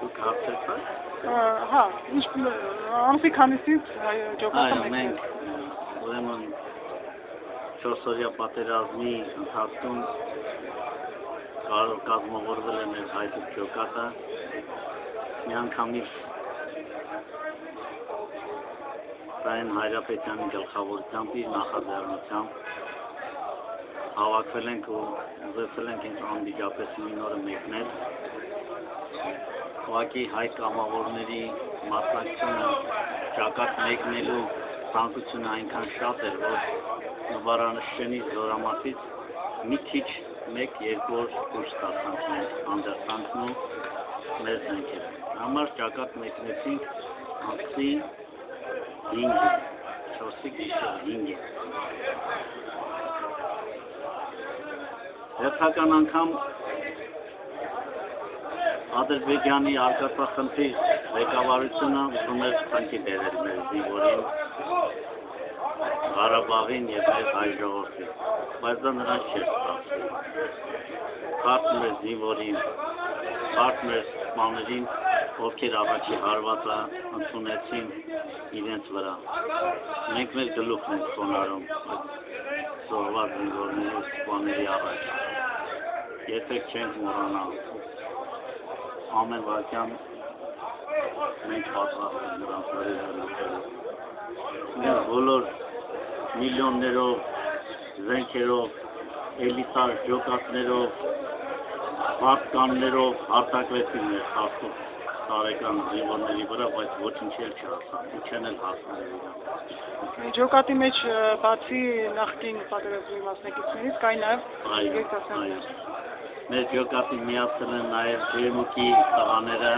Դուք հարցերցաք։ Հա, ինչ ամսի քանիսից ջոկատը մենք ուրեմն 4-օրյա պատերազմի ընթացքում կազմավորվել է մեր հայդուկ ջոկատը, միանգամից Սայեն Հայրապետյանի գլխավորությամբ իր նախաձեռնությամբ հավաքվել ենք ու ուզեցել ենք ինձ անմիջապես նույն օրը մեկնել։ Ուղղակի հայ կամավորների մասնակցությունը ջոկատ մեկնելու ցանկությունը այնքան շատ էր, որ նվարանշենի զորամասից մի քիչ 1-2 օր դուրս ստացանք մենք հանդերձանքն ու մեր զենքերը։ Համար ջոկատ մեկնեցինք ամսի 5-ին, 4-ի գիշերը 5-ին։ Հերթական անգամ Ադրբեջանի արկածախնդիր ղեկավարությունը ուզում էր խնդի բերել մեր զինվորին, Ղարաբաղին և մեր հայ ժողովրդին, բայց դա նրանց չէր ստացվում։ Խարտն էր զինվորին, խարտն էր սպաներին, ովքեր առաջի հարվածը ընդունեցին իրենց վրա։ Մենք մեր գլուխն ենք խոնարհում զոհված զինվորների ու սպաների առաջ։ Երբեք չենք մոռանա ամեն վայրկյան մենք պատրաստ ենք նրանց հրաժարվելու։ Մեր բոլոր միլիոններով, զենքերով, էլիտար ջոկատներով, պատկաններով հարձակվեցին մեր 18 տարեկան զինվորների վրա, բայց ոչինչ էլ չհասան, ու չեն էլ հասնել իրան։ Ջոկատի մեջ բացի նախկին պատերազմի մասնակիցներից կային նաև երիտասարդներ։ Մեր ջոկատի միացել են նաև Ջերմուկի տղաները,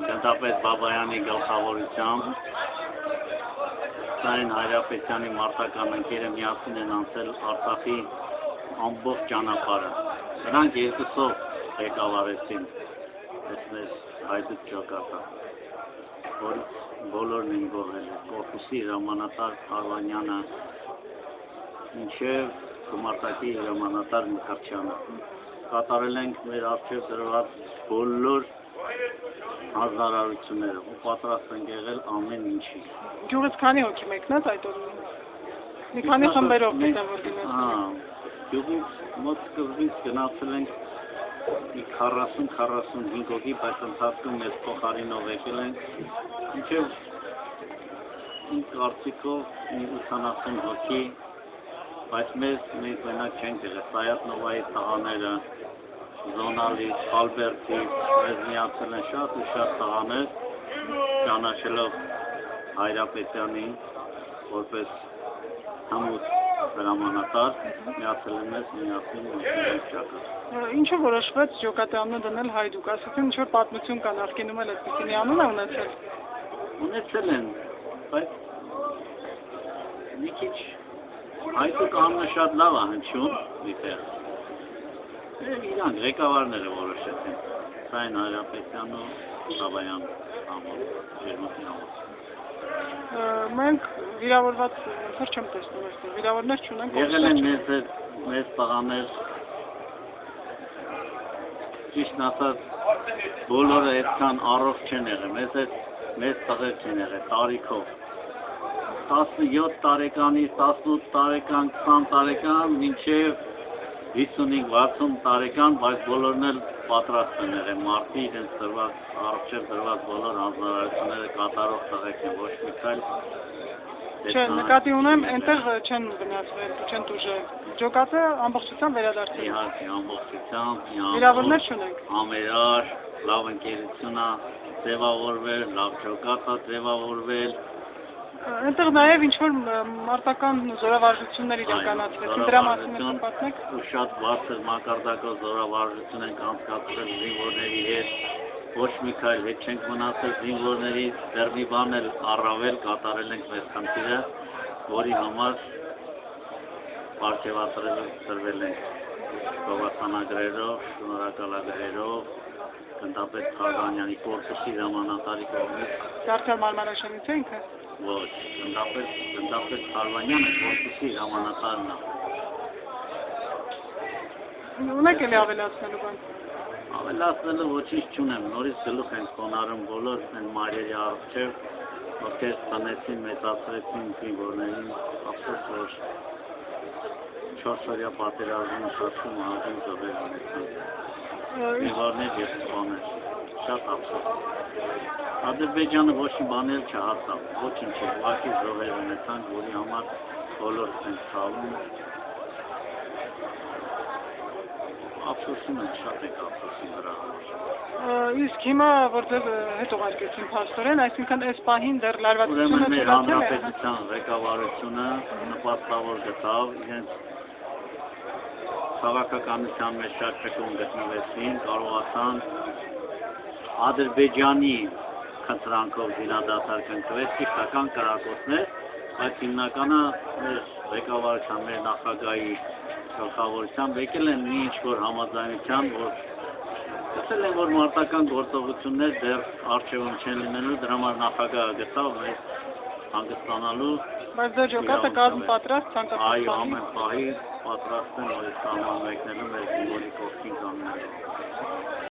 գնդապետ Բաբայանի գլխավորությամբ, Սայեն Հայրապետյանի մարտական ընկերը միասին են անցել Արցախի ամբողջ ճանապարհը։ Նրանք երկուսով ղեկավարեցին այս մեր հայդուկ ջոկատը, որից բոլորն են գոհել են, կորպուսի հրամանատար Արվանյանը, մինչև գումարտակի հրամանատար Մկրտչյանը։ Կատարել ենք մեր առջև դրված բոլոր հանձնարարությունները ու պատրաստ ենք եղել ամեն ինչի։ Գյուղից քանի հոգի մեկնած այդ օրը։ Մի քանի խմբերով գիտեմ որ գնացել։ Գյուղից մոտ սկզբից գնացել ենք մի 40-45 հոգի, բայց ընթացքում մեզ փոխարինով եկել ենք, մինչև իմ կարծիքով մի 80 հոգի, բայց մենք մենակ չենք եղել, Սայաթնովայի տղաները, Զոնալից, Ալբերտից, մեզ միացել են շատ ու շատ տղաներ, ճանաչելով Հայրապետյանին, որպես հմուտ հրամանատար, միացել են մեզ միասին ջոկատ։ Ինչու որոշվեց ջոկատի անունը դնել հայդուկ, ասեցին ինչ-որ պատմություն կա, նախկինում էլ այդպիսի մի անուն է ունեցել։ Ունեցել են, բայց մի քիչ հայդուկ անունը շատ լավ է հնչում մի տեղ։ Իրանք ղեկավարները որոշեցին, Սայեն Հայրապետյան ու Բաբայան համոտ, Ջերմուկի համոտ։ Մենք վիրավորված ոնց չեմ տեսնում այստեղ, վիրավորներ չունենք։ Եղել են մեզ տղաներ, ճիշտն ասած, բոլորը այդքան առողջ չեն եղել, մեզ տղեր չեն եղել, տարիքով։ 17 տարեկանից, 18 տարեկան, 20 տարեկան, մինչև 55-60 տարեկան, բայց բոլորն էլ պատրաստ են եղել, մարդի իրենց դրված, առջև դրված բոլոր հանձնարարությունները կատարող տղեկ են, ոչ մի քայլ։ Չէ, նկատի ունեմ, այնտեղ չեն վնասվել, չեն տուժել։ Ջոկատը ամբողջությամբ վերադարձել։ Իհարկե, ամբողջությամբ, վիրավորներ չունենք։ Համերար, լավ ընկերություն է ձևավորվել, լավ ջոկատ է ձևավորվել։ Այնտեղ նաև ինչ-որ մարտական զորավարժություններ իրականացվեցին, դրա մասին եք պատմեք։ Ու շատ բարձր մակարդակով զորավարժություն ենք անցկացրել զինվորների հետ, ոչ մի քայլ հետ չենք մնացել զինվորներից, դեռ մի բան էլ առավել կատարել ենք մեր խնդիրը, որի համար պարգևատրվել ենք գովասանագրերով, շնորհակալագրերով, գնդապետ Խազանյանի կորպուսի հրամանատարի կողմից։ Դարձյալ մարմարաշենից է ինքը։ Ոչ, գնդապետ Խարվանյանը կորպուսի հրամանատարն է։ Ունեք էլի ավելացնելու բան։ Ավելացնելու ոչինչ չունեմ, նորից գլուխ ենք խոնարհում բոլոր այն մարերի առջև, ովքեր տնեցին, մեծացրեցին զինվորներին, ափսոս որ 4-օրյա պատերազմի ընթացքում ահագին զոհեր ունեցան։ Զինվորներ և սպաներ, շատ ափսոս։ Ադրբեջանը ոչ մի բան էլ չհասավ, ոչինչ չէ, ուղղակի զոհեր ունեցանք, որի համար բոլորս ենք ցավում։ Ափսոսում ենք, շատ ենք ափսոսում դրա համար։ Իսկ հիմա որ ձեզ հետ ուղարկեցին փաստորեն, այսինքն այս պահին դեռ լարվածությունը Ուրեմն մեր չլացել է։ հանրապետության ղեկավարությունը նպաստավոր գտավ իրենց քաղաքականության մեջ շատ ճկուն գտնվեցին, կարողացան Ադրբեջանի խնդրանքով զինադադար կնքվեց, իշխական կրակոցներ, բայց հիմնականը մեր ղեկավարության, մեր նախագահի գլխավորությամբ եկել են մի ինչ-որ համաձայնության, որ գտել են, որ մարտական գործողություններ դեռ առջևում չեն լինելու, դրա համար նախագահը գտավ մեզ հանգստանալու։ Բայց ձեր ջոկատը կազմ պատրաստ ցանկացած Այո, ամեն պահի պատրաստ են նորից սահման մեկնելու մեր զինվորի կողքին կանգնելու։